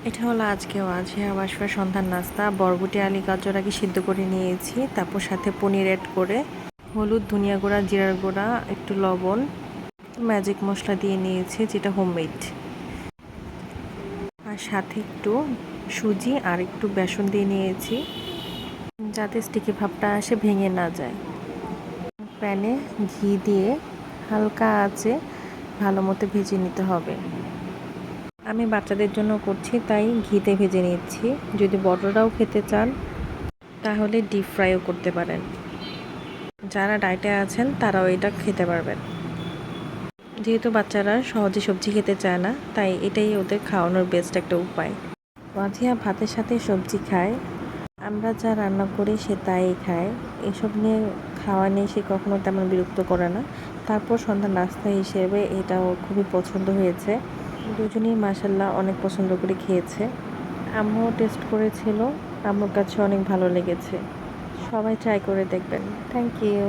এটা হলো আজকেও আজিয়া ওয়াসফের সন্ধ্যার নাস্তা। বরবটি আলি গাজর আগে সিদ্ধ করে নিয়েছি, তারপর সাথে পনির অ্যাড করে হলুদ, ধনিয়া গুঁড়া, জিরার গুঁড়া, একটু লবণ, ম্যাজিক মশলা দিয়ে নিয়েছি যেটা হোমমেড, আর সাথে একটু সুজি আর একটু বেসন দিয়ে নিয়েছি যাতে স্টিকি ভাবটা আসে, ভেঙে না যায়। প্যানে ঘি দিয়ে হালকা আঁচে ভালো মতো ভেজে নিতে হবে। আমি বাচ্চাদের জন্য করছি তাই ঘিতে ভেজে নিচ্ছি। যদি বড়রাও খেতে চান তাহলে ডিপ ফ্রাইও করতে পারেন। যারা ডায়েটে আছেন তারাও এটা খেতে পারবেন। যেহেতু বাচ্চারা সহজে সবজি খেতে চায় না, তাই এটাই ওদের খাওয়ানোর বেস্ট একটা উপায়। ওয়াজিয়া ভাতের সাথে সবজি খায়, আমরা যা রান্না করি সে তাই খায়। এসব নিয়ে খাওয়া নিয়ে সে কখনো তেমন বিরক্ত করে না। তারপর সন্ধ্যার নাস্তা হিসেবে এটা ওর খুবই পছন্দ হয়েছে। দুজনেই মাশাল্লাহ অনেক পছন্দ করে খেয়েছে। আম্মুও টেস্ট করেছিল, আম্মুর কাছে অনেক ভালো লেগেছে। সবাই ট্রাই করে দেখবেন। Thank you.